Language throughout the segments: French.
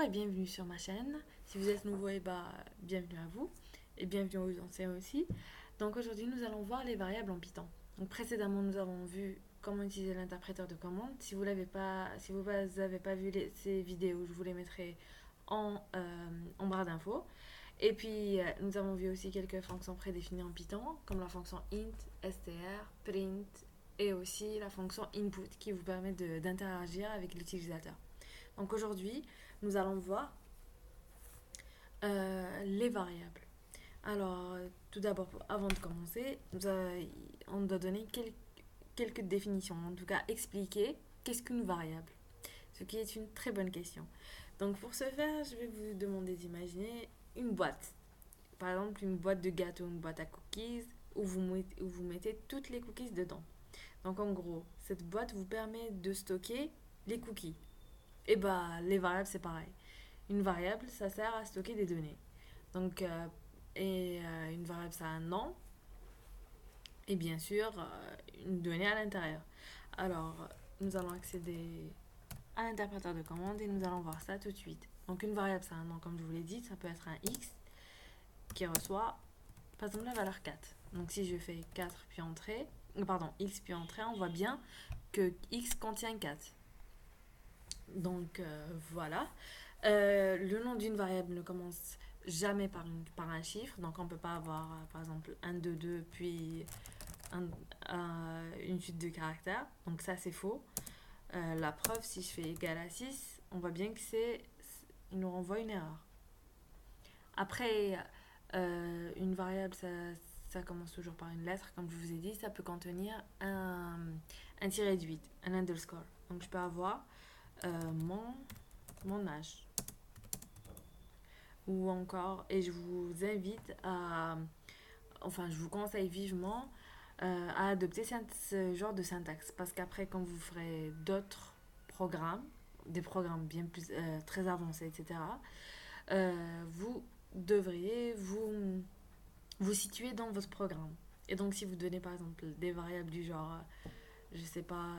et bienvenue sur ma chaîne. Si vous êtes nouveau, bienvenue à vous et bienvenue aux anciens aussi. Donc aujourd'hui, nous allons voir les variables en Python. Donc précédemment, nous avons vu comment utiliser l'interpréteur de commande. Si vous n'avez pas vu ces vidéos, je vous les mettrai en barre d'infos. Et puis, nous avons vu aussi quelques fonctions prédéfinies en Python, comme la fonction int, str, print et aussi la fonction input qui vous permet d'interagir avec l'utilisateur. Donc aujourd'hui, nous allons voir les variables. Alors, tout d'abord, avant de commencer, on doit donner quelques définitions, en tout cas expliquer qu'est-ce qu'une variable, ce qui est une très bonne question. Donc pour ce faire, je vais vous demander d'imaginer une boîte. Par exemple, une boîte de gâteaux, une boîte à cookies, où vous mettez toutes les cookies dedans. Donc en gros, cette boîte vous permet de stocker les cookies. Et les variables, c'est pareil. Une variable, ça sert à stocker des données. Donc, une variable, ça a un nom et bien sûr, une donnée à l'intérieur. Alors, nous allons accéder à l'interpréteur de commande et nous allons voir ça tout de suite. Donc, une variable, ça a un nom, comme je vous l'ai dit, ça peut être un x qui reçoit, par exemple, la valeur 4. Donc, si je fais 4 puis entrée, x puis entrée, on voit bien que x contient 4. Donc, voilà. Le nom d'une variable ne commence jamais par un chiffre. Donc, on ne peut pas avoir, par exemple, 1, 2, 2, puis une suite de caractères. Donc, ça, c'est faux. La preuve, si je fais égal à 6, on voit bien que il nous renvoie une erreur. Après, une variable, ça commence toujours par une lettre. Comme je vous ai dit, ça peut contenir un tiré de 8, un underscore. Donc, je peux avoir mon âge. Ou encore, et je vous invite je vous conseille vivement à adopter ce genre de syntaxe. Parce qu'après, quand vous ferez d'autres programmes, des programmes bien plus très avancés, etc., vous devriez vous situer dans votre programme. Et donc, si vous donnez par exemple des variables du genre, je sais pas,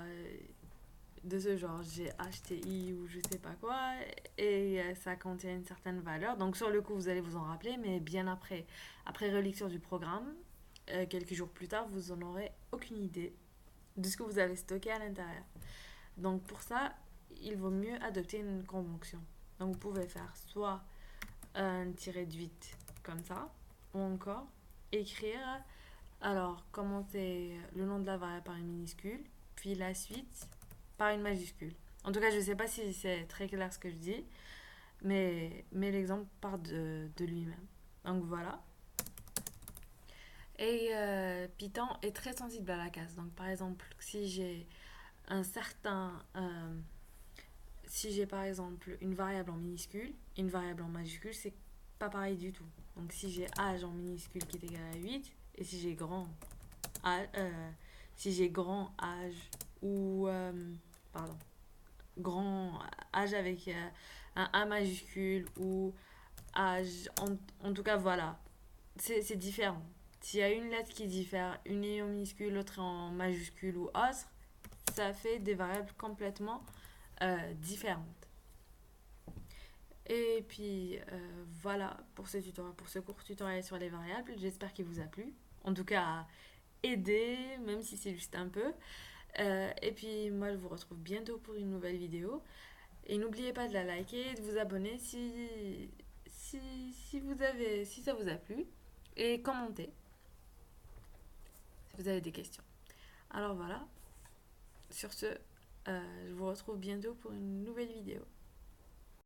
de ce genre, j'ai HTI ou je sais pas quoi, et ça contient une certaine valeur. Donc sur le coup, vous allez vous en rappeler, mais bien après relecture du programme, quelques jours plus tard, vous en aurez aucune idée de ce que vous avez stocké à l'intérieur. Donc pour ça, il vaut mieux adopter une convention. Donc vous pouvez faire soit un tiré de 8 comme ça, ou encore écrire, alors commencer le nom de la variable par une minuscule, puis la suite par une majuscule. En tout cas, je ne sais pas si c'est très clair ce que je dis, mais l'exemple part de lui-même. Donc voilà. Et Python est très sensible à la casse. Donc par exemple, si j'ai si j'ai par exemple une variable en minuscule et une variable en majuscule, c'est pas pareil du tout. Donc si j'ai âge en minuscule qui est égal à 8, et si j'ai grand âge ou grand âge avec un A majuscule ou âge, en tout cas voilà, c'est différent. S'il y a une lettre qui diffère, une est en minuscule, l'autre en majuscule ou autre, ça fait des variables complètement différentes. Et puis voilà pour pour ce court tutoriel sur les variables. J'espère qu'il vous a plu. En tout cas, aidé, même si c'est juste un peu. Et puis moi, je vous retrouve bientôt pour une nouvelle vidéo. Et n'oubliez pas de la liker et de vous abonner si ça vous a plu. Et commentez si vous avez des questions. Alors voilà, sur ce, je vous retrouve bientôt pour une nouvelle vidéo.